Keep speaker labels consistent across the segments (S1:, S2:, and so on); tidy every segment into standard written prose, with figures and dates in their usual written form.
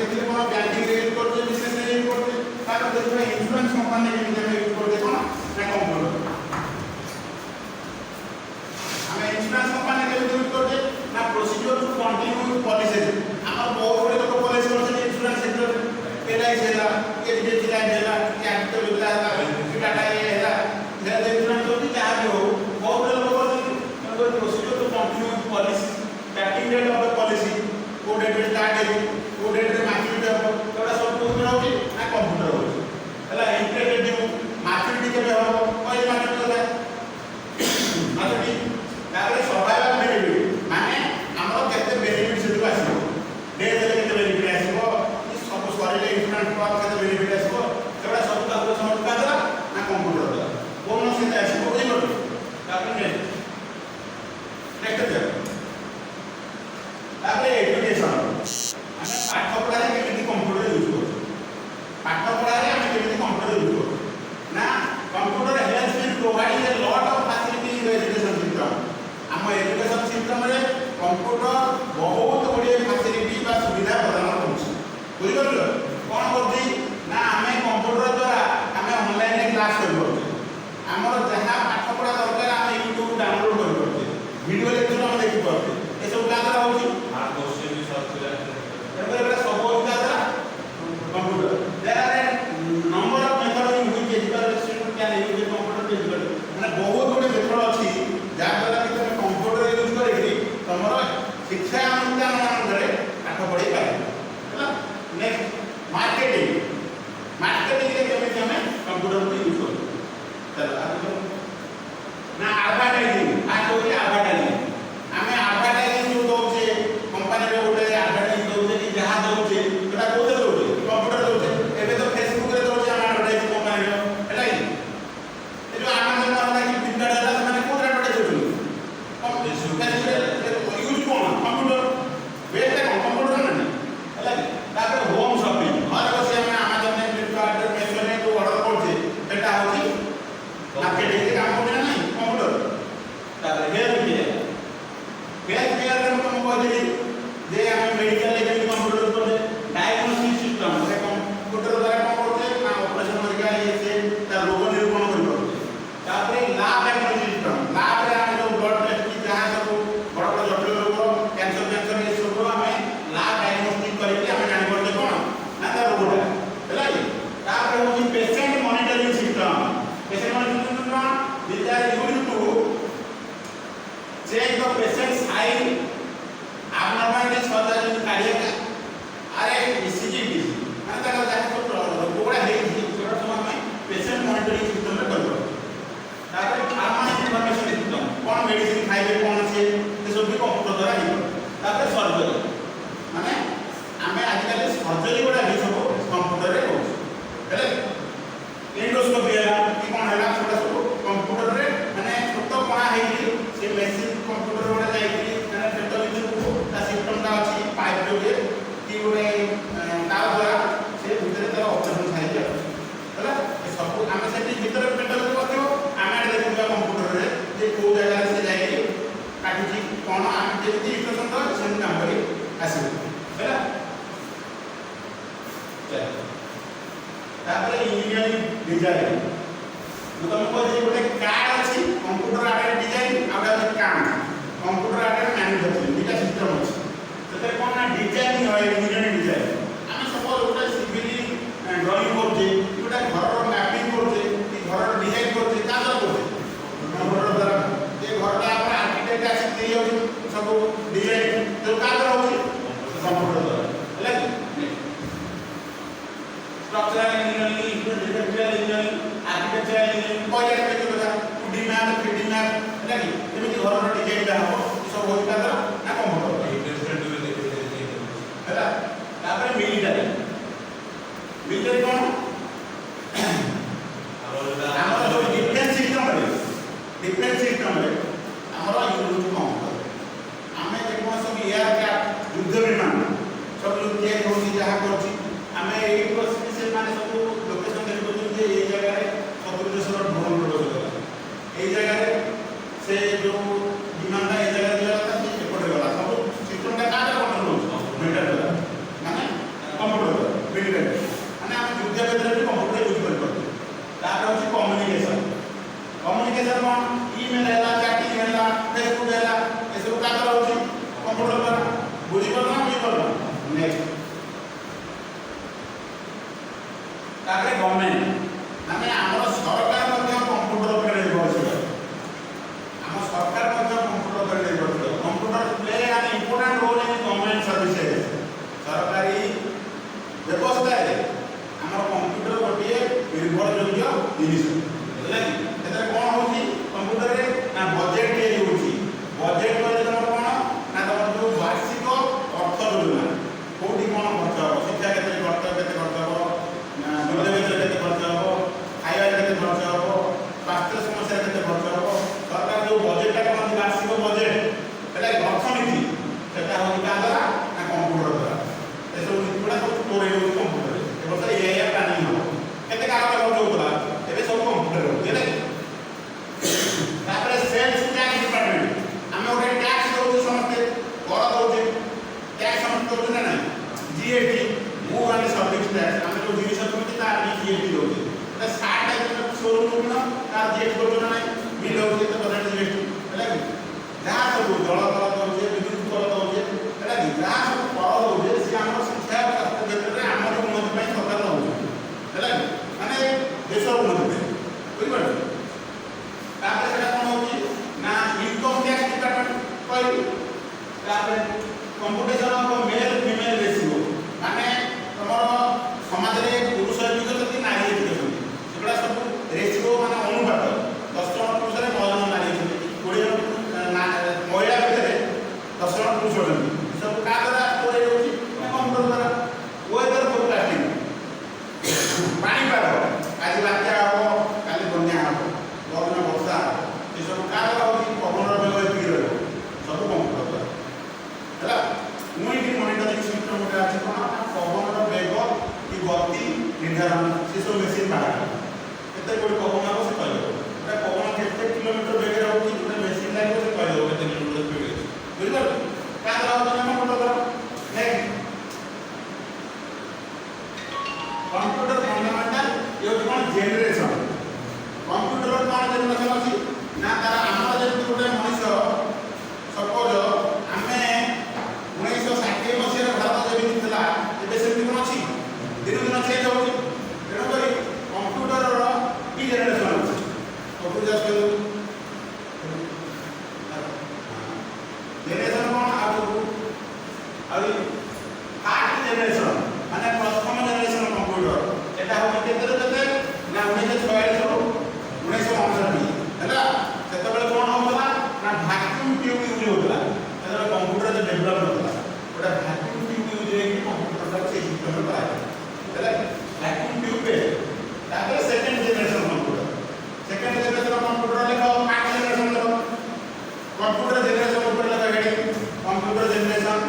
S1: देखिले कोन बैंकिंग रे यूज करते बिजनेस रे यूज करते तार देखिले इंश्योरेंस कंपनी के यूज करते कोन ना कंप्यूटर हमें इंश्योरेंस कंपनी के यूज करते ना प्रोसीजर टू कंटिन्यू पॉलिसी हमर बहुत बड़े लोग पॉलिसी करते इंश्योरेंस सेक्टर एलआईसी हैला एचडीएफसी लाइफ हैला कैपिटल हैला टाटा हैला जे इंश्योरेंस होती जहां भी हो बहुत बड़े लोग करते procedure to continue policy starting date of the policy को डेट रे स्टार्ट है को डेट रे मैच्योरिटी हो तोड़ा सब को होची ना कंप्यूटर होची हला इंटरेस्ट ड्यू मैच्योरिटी के हो कोई मैच्योरिटी होला मैच्योरिटी तारे सर्वाइवल बेनिफिट माने हमर केते बेनिफिट सेटु आसीबो डे देले केते बेनिफिट आसीबो सब सरीले इंश्योरेंस पर केते बेनिफिट आसीबो तोड़ा सब का समझ का दला ना कंप्यूटर दला कोन से आसीबो ओइ लोट तापर नेक्स्ट तापर एजुकेशन ଆମେ ପାଠ ପଢାରେ କେମିତି କମ୍ପ୍ୟୁଟର ୟୁଜ କରୁଛୁ ପାଠ ପଢାରେ ଆମେ କେମିତି କମ୍ପ୍ୟୁଟର ୟୁଜ କରୁଛୁ ନା computer help in providing a lot of facility in education system ଆମ ଏଜୁକେशन ସିଷ୍ଟମରେ କମ୍ପ୍ୟୁଟର ବହୁତ ଗୁଡ଼ିଏ ଫ୍ୟାସିଲିଟି ବା ସୁବିଧା ପ୍ରଦାନ କରୁଛି ବୁଝିପାରିଲ କ'ଣ କରୁଛି ନା ଆମେ କମ୍ପ୍ୟୁଟର ଦ୍ୱାରା ଆମେ ଅନଲାଇନରେ କ୍ଲାସ୍ କରିପାରୁଛେ ଆମର ଯାହା ପାଠ ପଢା ଦରକାର ଆମେ ୟୁଟ୍ୟୁବ ଡାଉନଲୋଡ୍ କରିପାରୁଛେ ଭିଡ଼ିଓ ଲେକ୍ଚର ଆମେ ଦେଖିପାରୁଛେ ଏସବୁ କାହା ଦ୍ୱାରା ହେଉଛି computer there are a number of methods in which educational student can use computer to educate माने बहुत गुडे मेथड अछि जा द्वारा कि तुम कंप्यूटर यूज करिकि तमर शिक्षा अनुष्ठान रे पाठ पढि पाए हैला नेक्स्ट मार्केटिंग रे केमे हमें कंप्यूटर को यूज करू चला ना एडवर्टाइजिंग आ तो एडवर्टाइजिंग हमें एडवर्टाइजिंग जो दोचे कंपनी रे गोटे एडवर्टाइजिंग दोचे कि जहां दोचे एटा कोते दोचे कंप्यूटर दोचे एबे तो फेसबुक रे दोचे हम एडवर्टाइजिंग कंपनी रो एटा ए जो अमेज़न वाला कि फ्लिपकार्ट वाला माने कोते एडवर्टाइजिंग दोचे कंप्यूटर यूज कोन कंप्यूटर बेटे कंप्यूटर ना हैला तापर होम शॉपिंग घर बसे हम अमेज़न ने फ्लिपकार्ट रे मेशो ने तो ऑर्डर करछे एटा होची मार्केटिंग के काम होना नहीं कंप्यूटर तापर हेल्थ केयर रे हम कहली जे हम मेडिकल लेवल कंप्यूटर पर डायग्नोस्टिक सिस्टम रे कंप्यूटर द्वारा कोन करते ना ऑपरेशन करके ये से ता रोग निरूपण करि परते तापर लैब डायग्नोस्टिक सिस्टम लैब रे हम जो ब्लड टेस्ट की जहां सब बड़ बड़ जटिल रोग कैंसर ये सब हमें लैब डायग्नोस्टिक करके हम जानि परते कोन ना ता रोगटा हैला तापर होची patient monitoring system patient monitoring system this are used to check the patient sign abnormalities such as cardiac arrest ECG माने तक जाके तो रोगड़ा है छोटा समय में पेशेंट मॉनिटरिंग सिस्टम में करबो तापर फार्मा इंफॉर्मेशन सिस्टम कोन मेडिसिन खाइबे कोन से सब भी कंप्यूटर द्वारा ही तापर सर्जरी माने हमें आजकल सर्जरी बडा भी सब कंप्यूटर रे हो हेले एंडोस्कोपी है कि कोन हैला छोटा सब कंप्यूटर रे माने छोट कोना है से मशीन कंप्यूटर गोटे जाई माने पेट भीतर को ता सिस्टम ता अछि पाइप जोगे कि गोटे ता द्वारा से भीतर तार ऑपरेशन साइज हैला ए सब हम सेठी भीतर पेट को करथियो आमे देखिबा कंप्यूटर रे जे को जगह से जाई काटुची कोन आमे जेति इंस्ट्रक्शन तो सेम काम करी आसीबो हैला तापर इंजीनियरिंग डिजाइन तो तुमको जे गोटे कार्ड अछि कंप्यूटर आधारित डिजाइन आउटा काम कंप्यूटर आधारित मैन्युफैक्चरिंग दुटा सिस्टम अछि तते कोन ना डिजाइन होय इंजीनियरिंग डिजाइन हम सब गोटे सिविल ड्राइंग करते गोटे घर रो मैपिंग करते कि घर रो डिजाइन करते का करते कंप्यूटर द्वारा जे घरटा अपन आर्किटेक्ट आसी देई हो सब डिजाइन तो का होछि कंप्यूटर द्वारा हैला structural engineering infrastructural engineering architectural engineering कोई एक କଥା 2D मैप 3D मैप हैला कि एमिति घर रो डिजाइन दा हो सब होई का ना कंप्यूटर हैला तापर मिलिटरी कोन हमर जो डिफेंस सिस्टम रे हमर यूज कंप्यूटर हमें देखो सब एयर क्राफ्ट युद्ध विमान सब लोग के होती जहां करछि हमें एई परिस्थिति से माने सब लोकेशन देखो जे ए जगह रे सब देशर ड्रोन उड़ो ए जगह रे से जो विमान ए जगह दिया था से एपटे गला सब सिस्टम का का कंट्रोल मेटर माने कंप्यूटर नेक्स्ट तारे गवर्नमेंट माने हमर सरकार मध्ये कंप्यूटर पर निर्भर छै हम सरकार मध्ये कंप्यूटर पर निर्भर छै computer play an important role in government services सरकारी व्यवस्था है हमर कंप्यूटर गोटे निर्भरयोग्य जिनिस है एतरे कोन होची कंप्यूटर रे ना बजेट के होची बजेट करे तमर कोन ना तमर जो वार्षिक अर्थ योजना कोठी कोन खर्च हो शिक्षा केते खर्च हो ना जोले केते खर्च हो खाଇବା केते खर्च हो स्वास्थ्य समस्या केते खर्च हो सरकार जो बजेट का कोन वार्षिक बजेट एटा अर्थनीति सेटा हो का द्वारा ना कंप्यूटर द्वारा एसो नीतिगुडा सब स्टोर हो कंप्यूटर रे एबो एआई प्लानिंग हो केते का खर्च होतला एबे सब कंप्यूटर हो जे तापर सेल्स टैक्स डिपार्टमेंट हम ओटे टैक्स दउछ समस्ते कर दउछ टैक्स हम दउछ ना जीएसटी वो वाले सर्विस टैक्स हम जो जिनिस करते ता जीएसटी दउछ त 60 शोरूम न ता जीएसटी दउछ ना बिल दउछ त परसेंट जीएसटी हैला कि जहां सब जल कर दउछ विद्युत कर दउछ हैला कि जहां सब कर दउछ से हम शिक्षा क्षेत्र रे हमर उन्नति ପାଇଁ सरकार दउछ हैला कि माने देश उन्नति बुझि पड़ तापर सेटा कोन होची ना इनकम टैक्स डिपार्टमेंट कोइ तापर computation of male female ratio माने तमरो समाज रे पुरुष अधिक जति नारी अधिक जति सेबडा सब रेशियो माने अनुपात 10 जन पुरुष रे 9 जन नारी जति 20 जन महिला भितरे 10 जन पुरुष जति सब का द्वारा तोरे होची कंप्यूटर द्वारा वेदर फोरकास्टिंग पानी पाग आज बात्या हो काली बन्या हो गरम वर्षा ये सब का होची पवन बेग एति रहबो सब कंप्यूटर हैला मुई मॉनिटरिंग सिस्टम गोटे अछि कोन पवन बेग की गति निर्धारण से सब मशीन बाहर केते कोइ पवन आबो से कहलो एटा पवन केते किलोमीटर बेग रे होची गोटे मशीन लागो से कहलो केते किलोमीटर बेग बुझि पड़ का होता हम कंप्यूटर नेक्स्ट कंप्यूटर फंडामेंटल ये कोन जनरेशन कंप्यूटर कोन जनरेशन अछि ना तारा हमर जे गोटे मनुष्य सपोज हमें 1960 मसीह भारत जेबि थिला एबे सेमि कोन अछि दिन दिन चेंज होछि तेनो करी कंप्यूटर रो की जनरेशन अछि कंप्यूटर जस्ट जनरेशन कोन आबु फास्ट जनरेशन माने प्रथम जनरेशन कंप्यूटर एटा हो केते केते ना 1946 रो 1959 हैला सेतबेले कोन होतला ना वैक्यूम ट्यूब यूज होतला सेतबेले कंप्यूटर जे डेवलप होतला ओटा वैक्यूम ट्यूब यूज रे कि कंप्यूटर का से सिस्टम में पाए हैला वैक्यूम ट्यूब पे तापर सेकंड जनरेशन कंप्यूटर लिखो फास्ट जनरेशन लिखो कंप्यूटर जनरेशन ऊपर लिखो हेडिंग कंप्यूटर जनरेशन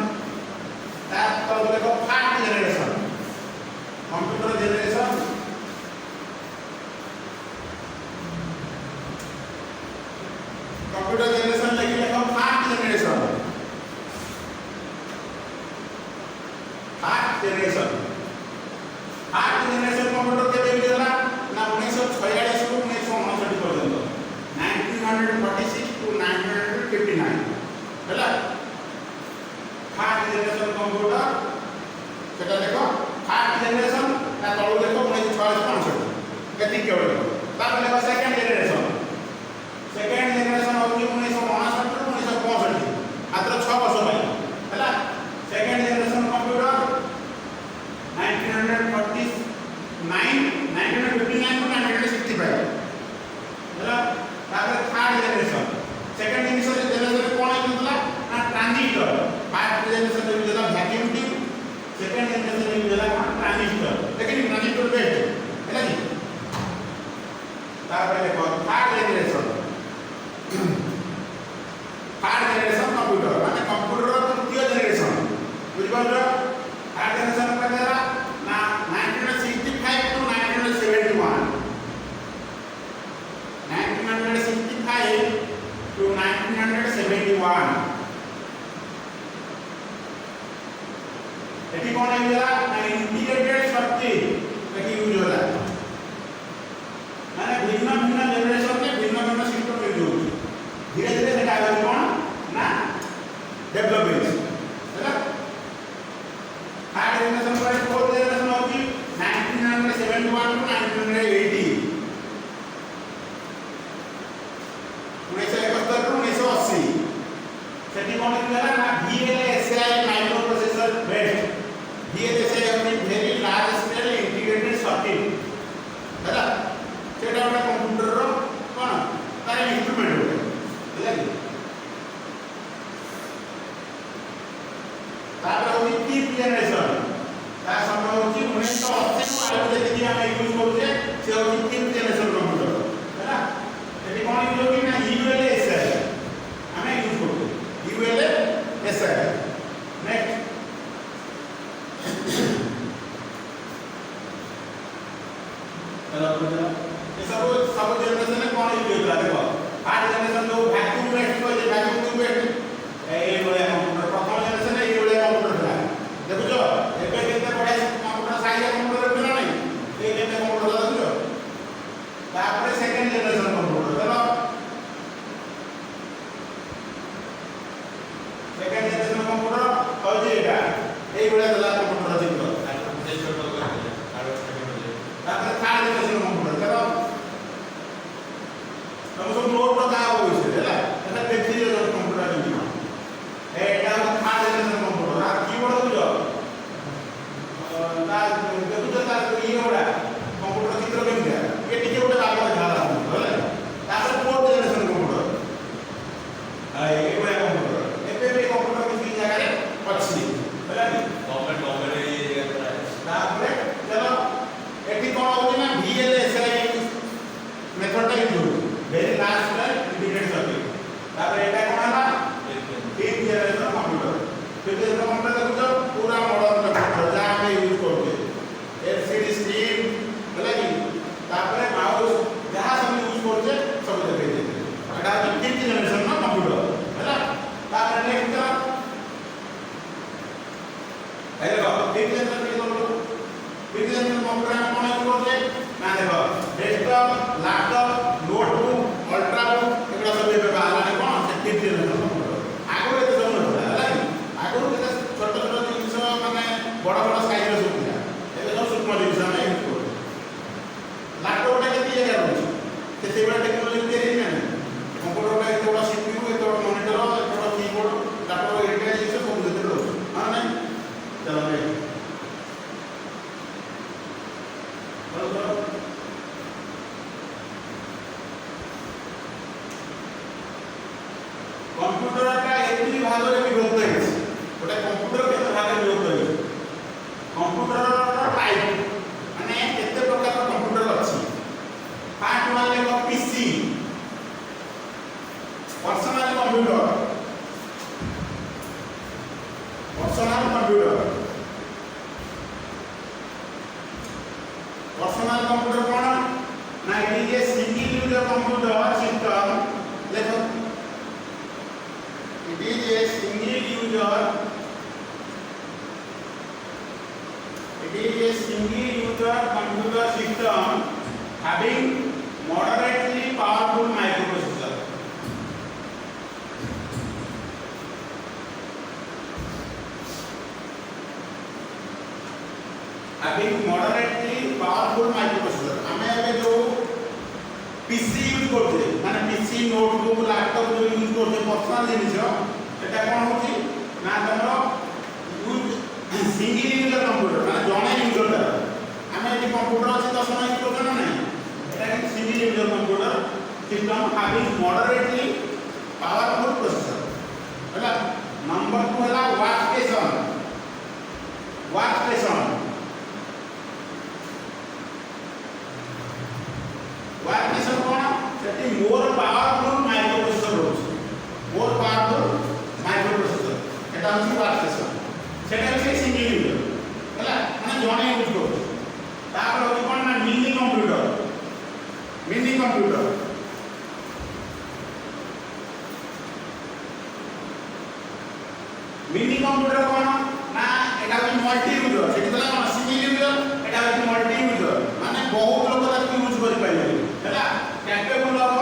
S1: तापर लिखो fast generation computer generation computer generation लिखो फास्ट जनरेशन कंप्यूटर के बेबी होला ना 1946 टू 1959 पर्यंत 1946 टू 1959 हैला फास्ट जनरेशन कंप्यूटर सेटा देखो फास्ट जनरेशन ना तळो देखो 1946 केति केवल तापर देखो सेकंड जनरेशन होची 1959 टू 1965 मात्र 6 वर्ष ପାଇଁ हैला सेकंड जनरेशन कंप्यूटर 1959 टू 1965 हैला तापर थर्ड जनरेशन सेकंड जनरेशन कोन होतला ना ट्रांजिस्टर फास्ट जनरेशन रे होला वैक्यूम ट्यूब सेकंड जनरेशन रे होला ट्रांजिस्टर लेकिन ट्रांजिस्टर बेस्ट हैला जी तापर देखो थर्ड जनरेशन कंप्यूटर माने कंप्यूटर रो तृतीय जनरेशन बुझिबलो थर्ड जनरेशन प्रकार ना 1965 टू 1971 एटी कोन आइला ना इंटीग्रेटेड सर्किट एटी यूज होला माने भिन्न भिन्न जनरेशन के भिन्न भिन्न सिस्टम यूज होची धीरे धीरे सेटा आइला कोन ना डेवलपमेंट हैला जनरेशन पर फोर्थ जनरेशन होची 1971 टू 1980 1971 टू 1980 सेठी कोन केला ना VLSI micro processor based VLSI mean very large scale integrated circuit हैला सेटा हमर कंप्यूटर रो कोन तार इंस्ट्रूमेंट होते हैला कि तापर होची फिफ्थ जनरेशन ता समय होची 1980 को आलो जेति हम यूज करते से होची फिफ्थ जनरेशन कंप्यूटर हैला सेठी कोन यूज होगी ना ULSI हमें यूज करते ULSI नेक्स्ट ये सब जनरेशन में कौन यूज होता है देखो आठ जनरेशन जो वैक्यूम बेस्ड को वैक्यूम ट्यूब बेस्ड ए बोले कंप्यूटर प्रथम जनरेशन ए बोले कंप्यूटर था देखो जो एबे केते बड़ा कंप्यूटर साइज कंप्यूटर बिना नहीं ए केते कंप्यूटर देखो तापर सेकंड जनरेशन कंप्यूटर देखो सेकंड जनरेशन कंप्यूटर और जे एटा ए बोले दला कंप्यूटर देखो तापर थर्ड जनरेशन कंप्यूटर देखो हम सब नोट तो का होइसे हैला एटा देखि जे कंप्यूटर देखि एटा थर्ड जनरेशन कंप्यूटर आ कीबोर्ड बुझो ता देखु ता ई होडा कंप्यूटर चित्र केमिया ए टिके गोटे बाबा झाला हैला तापर फोर्थ जनरेशन कंप्यूटर आ ए बडा कंप्यूटर एबे बे कंप्यूटर किसी जगह रे अछि हैला कि गवर्नमेंट ए जगह तापर चलो एठी कोन होची ना VLSI मेथड टा यूज वेरी लास्ट में इंटीग्रेटेड सर्किट तापर एटा कोन हला तीन जनरेशन कंप्यूटर फिर जनरेशन कंप्यूटर देखो पूरा मॉडर्न कंप्यूटर जा हम यूज करते LCD स्क्रीन होला कि तापर माउस जहां सब यूज करते सब देखै देते एटा फिफ्थ जनरेशन ना कंप्यूटर हैला तापर नेक्स्ट हेलो फिफ्थ जनरेशन के बोलो फिफ्थ जनरेशन कंप्यूटर में कोन यूज करते ना देखो डेस्कटॉप लैपटॉप नोटबुक अल्ट्राबुक एगुडा सब एबे बाहर कोन से फिफ्थ जनरेशन कंप्यूटर आगो एते सब नथला हैला कि आगो केते छोट छोट जिंस माने बड़ बड़ साइज रे सब थिला एबे सब सूक्ष्म जिंस हम यूज करू लैपटॉप टा केते जगह रहउछ केते बड़ा टेक्नोलॉजी देरी ना कंप्यूटर टा एते बड़ा CPU एते बड़ा मॉनिटर एते बड़ा कीबोर्ड लैपटॉप एटा जिंस सब देते रहउछ हां नहीं चलो भाई बोलो कंप्यूटर का एति भाग रे विभक्त है गोटे कंप्यूटर केते भाग रे विभक्त है कंप्यूटर रो टाइप माने केते प्रकार रो कंप्यूटर अछि पार्ट वाले को PC personal computer personal computer कोन ना it is a single user computer system देखो it is a single user computer system having moderately powerful microprocessor हमें अबे जो पीसी यूज करते माने पीसी नोटबुक लैपटॉप जो यूज करते पर्सनल जिनिस एटा कोन होची ना तमरो यूज सिंगल यूजर कंप्यूटर माने जने यूजर दा हमें जे कंप्यूटर अछि तो समय यूज करना नहीं एटा कि single user computer system having moderately powerful processor हैला नंबर 2 हैला वर्कस्टेशन वर्कस्टेशन कोन सेटी मोर पावरफुल माइक्रोप्रोसेसर होची मोर पावरफुल माइक्रोप्रोसेसर एटा होची वर्कस्टेशन सेटा होची सिंगल यूजर हैला माने जने यूज करू तापर होची कोन ना मिनी कंप्यूटर मिनी कंप्यूटर कोन ना एटा होची मल्टी यूजर सेटी तला कोन सिंगल यूजर एटा होची मल्टी यूजर माने बहुत लोग ताकि यूज करि पाइले हैला capable of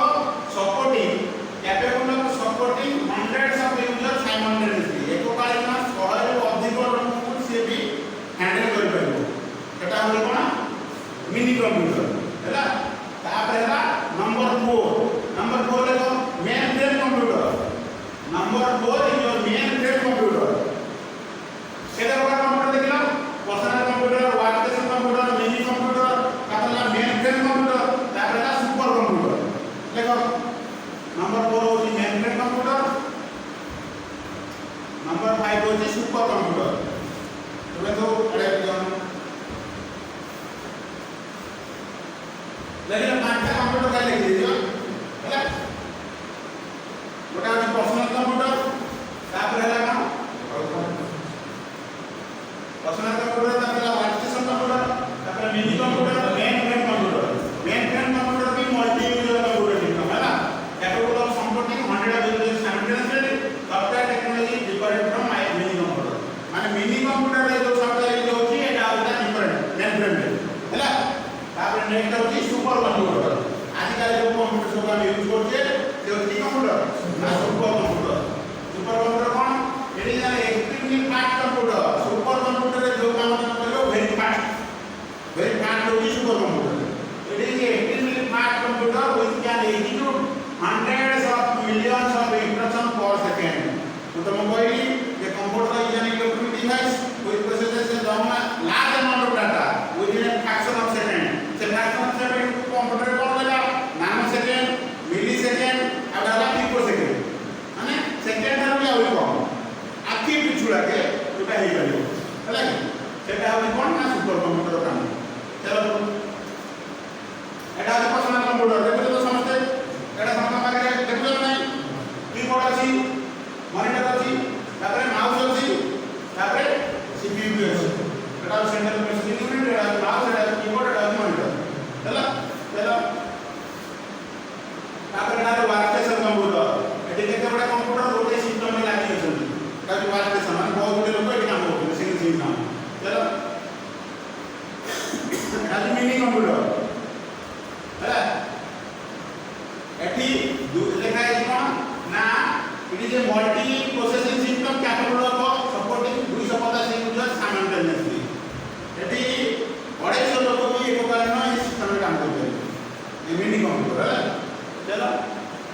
S1: supporting hundreds of user simultaneously एको काली ना 100 रो अधिक लोगन को से भी हैंडल दियो ହେଲା गोटा है पर्सनल कंप्यूटर तापर है कोन पर्सनल कंप्यूटर तापर वर्क स्टेशन कंप्यूटर तापर mini computer main frame computer भी मल्टी यूजर कंप्यूटर सिस्टम है ना capable of supporting 100 users simultaneously software technology different from mini computer माने मिनी कंप्यूटर रे जो सॉफ्टवेयर जो होची एटा होता डिफरेंट मेन फ्रेम हैला तापर नेक्स्ट होची सुपर कंप्यूटर आजकल जो कंप्यूटर सब हम यूज करछे से होची कंप्यूटर ना सुपर कंप्यूटर कोन एडी जाने extremely fast computer supercomputer रे जो काम करो वेरी फास्ट होची सुपर कंप्यूटर एडी extremely fast computer which can execute hundreds of millions of instructions per second तो तुम कहली ये computer is an electronic device which processes a large amount of data within a fraction of second से fraction of second computer कोन लेला नानो second मिली second अब डाला picosecond माने सेकंड रे भी आउट कम आखि पिछुड़ा के उटा हे गयो हैला सेटा होई कोन ना सुपर कंप्यूटर काम चलो एटा पर्सनल कंप्यूटर देखो तो समझते एटा समझ पारे देखो नहीं कीबोर्ड अछि मॉनिटर अछि तापर माउस अछि तापर सीपीयू अछि एटा सेंट्रल प्रोसेसिंग यूनिट एटा माउस एटा कीबोर्ड एटा मॉनिटर हैला चलो तापर एटा वर्क स्टेशन कंप्यूटर एटी केते बडा कंप्यूटर रोटे सिस्टम में लागि अछि एटा वर्क स्टेशन माने बहुत गुडे लोक एटी काम करते सिंगल सिंगल काम चलो एटा मिनी कंप्यूटर हैला एठी लिखा है कोन ना it is a multi processing system capable of supporting 250 users simultaneously एठी 250 लोग भी एक बार में इस सिस्टम में काम करते हैं ये मिनी कंप्यूटर है चलो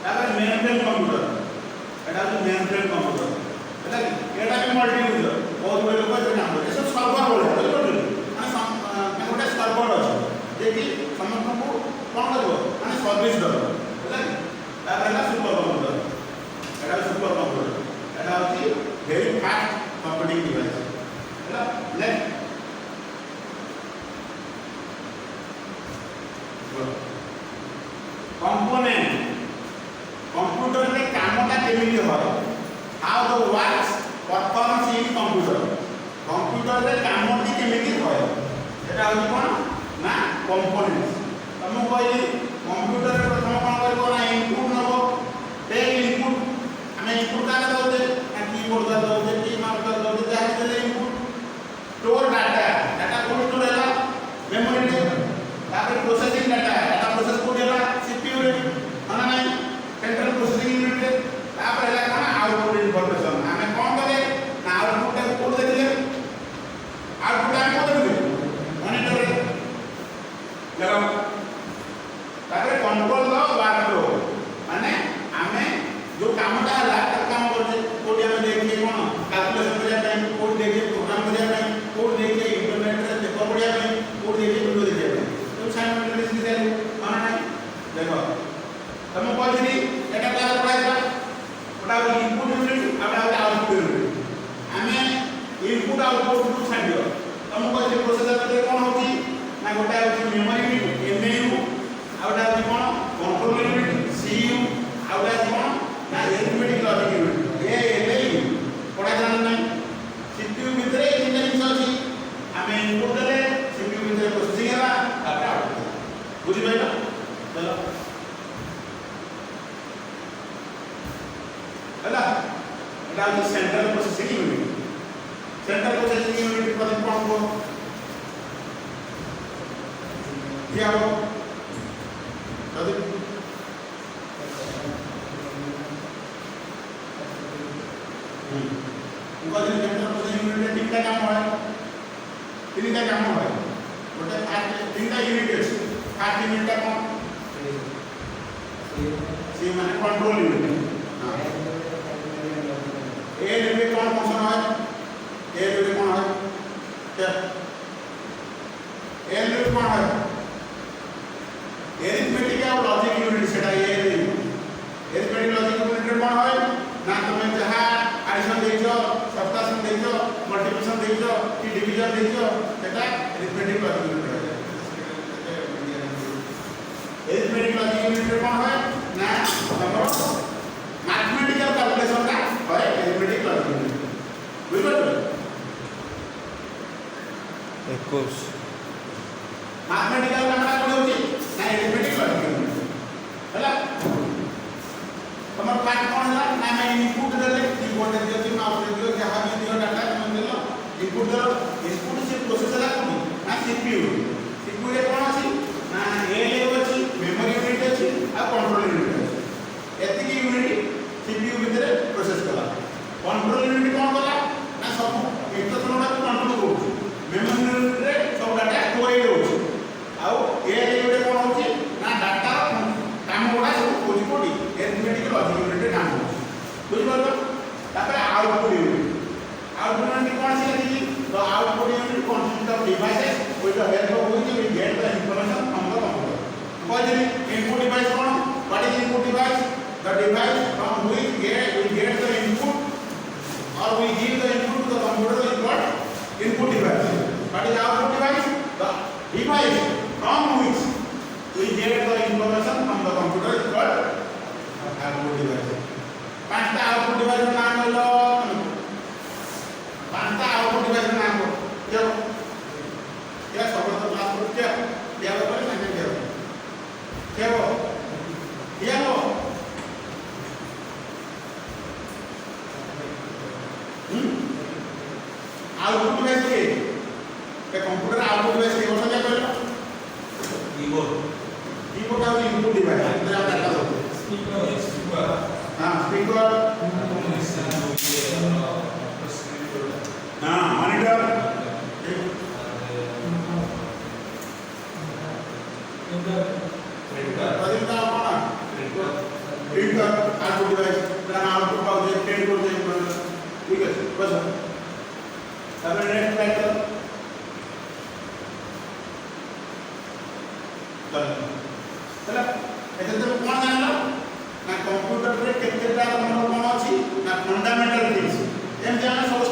S1: तापर मेन फ्रेम कंप्यूटर एटा तो मेन फ्रेम कंप्यूटर एटा एटा भी मल्टी यूजर बहुत बड़े लोग जो काम करते हैं सब सर्वर बोले बुझिपड़े माने गोटे सर्वर अछि जे कि समस्त को कोन करबो माने सर्विस दो तापर है सुपर कंप्यूटर एटा सुपर कंप्यूटर एटा होची वेरी फास्ट कंप्यूटिंग डिवाइस हैला नेक्स्ट कंपोनेंट कंप्यूटर रे कामटा केमिति होय how the works performance in computer रे कामटी केमिति होय एटा होची कोन ना कंपोनेंट्स हम कहली कंप्यूटर रे प्रथम कोन करबो ना इनपुट नबो टेक इनपुट हमें इनपुट का दउते ना कीबोर्ड का दउते की माउस का दउते जहा देले इनपुट स्टोर डाटा कोन स्टोर हैला मेमोरी रे तापर प्रोसेसिंग डाटा प्रोसेस को देला सीपीयू रे माने नहीं सेंट्रल प्रोसेसिंग यूनिट रे तापर हैला कोन आउटपुट इन्फॉर्मेशन हमें कोन करे ना आउटपुट का कोड देखले आउटपुट हम को देखले मॉनिटर रे लगाओ तापर कंट्रोल द वर्कफ्लो माने हमें जो कामटा हला काम करते कोड हमें देखिए कोन कैलकुलेशन करिया टाइम कोड देखिए प्रोग्राम करिया टाइम कोड देखिए इंटरनेट रे देखो बढ़िया टाइम कोड देखिए वीडियो देखिए तो साइमल्टेनियसली देले माने नहीं देखो तुम कहली एटा क्लास पढ़ाइबा ओटा input unit outta output unit हमें इनपुट आउटपुट को छाडियो तुम कहली प्रोसेसर रे कोन होची ना गोटा होची मेमोरी यूनिट एमयू आउटा होची कोन कंट्रोल यूनिट सीयू आउटा होची कोन ना arithmetic logic unit ALU पढ़ा जान नहीं सीपीयू भितरे इंजीनियरिंग अछि हमें इनपुट देले सीपीयू भितरे प्रोसेसिंग हैला तापर आउटपुट बुझि पाइला चलो हैला एटा होची सेंट्रल प्रोसेसिंग यूनिट प्रति कोन को दिया हो प्रति उनका दिन सेंट्रल प्रोसेसिंग यूनिट तीनटा काम है गोटे तीनटा यूनिट अछि फास्ट यूनिट का कोन सी माने control unit a unit cone function है ए यूनिट कोन है क्या ए यूनिट कोन है एरिथमेटिक और लॉजिक यूनिट सेटा ए एरिथमेटिक लॉजिक यूनिट कोन है ना तुम जहा एडिशन देखो सबट्रैक्शन देखो मल्टीप्लिकेशन देखो कि डिवीजन देखो सेटा एरिथमेटिक लॉजिक यूनिट है एरिथमेटिक लॉजिक यूनिट रे कोन होय ना हमरो मैथमेटिकल कैलकुलेशन का होय एरिथमेटिक लॉजिक यूनिट बुझलो
S2: 21
S1: मैथमेटिकल का कोन होची ना एरिथमेटिक लॉजिक यूनिट हला तमर पाठ कोन हला ना मैं इनपुट देले कीबोर्ड दे दियो माउस दे दियो जहां भी दियो डाटा तुम देलो इनपुट दलो इनपुट से प्रोसेसर कोन ना सीपीयू रे कोन अछि ना ए अछि मेमोरी यूनिट अछि आ कंट्रोल यूनिट अछि एति की यूनिट सीपीयू भितरे प्रोसेस कला कंट्रोल यूनिट कोन कला ना सब इंस्ट्रक्शन को कंट्रोल करू मेमोरी यूनिट रे सब डाटा कोई होछि आ ए यूनिट कोन होछि ना डाटा काम गुडा सब खोजी कोडी एरिथमेटिक लॉजिक यूनिट रे काम होछि बुझि परलो तापर आउटपुट यूनिट कोन अछि तो output unit consist of devices with the help of which we get the information from the computer. What is input device from? What is input device? The device from which we get the input or we give the input to the computer is called input device. What is output device? The device from which we get the information from the computer is called output device. पांचटा output device का नाम लो पांचटा output device का नाम लो क्या क्या सब तो class में क्या वो बोले ना क्या वो आउटपुट डिवाइस के कंप्यूटर आउटपुट डिवाइस के बोलते क्या बोलो कीबोर्ड का इनपुट डिवाइस अंदर आप डाटा दो स्पीकर हां स्पीकर हां मॉनिटर प्रिंटर आउटपुट डिवाइस तेरा आउटपुट पाउच प्रिंट करते हैं ठीक है बस तापर नेक्स्ट स्लाइड चला एते तो कोन जानलो ना कंप्यूटर रे केतेटा हमर कोन अछि ना फंडामेंटल थिंग्स एम जाना सब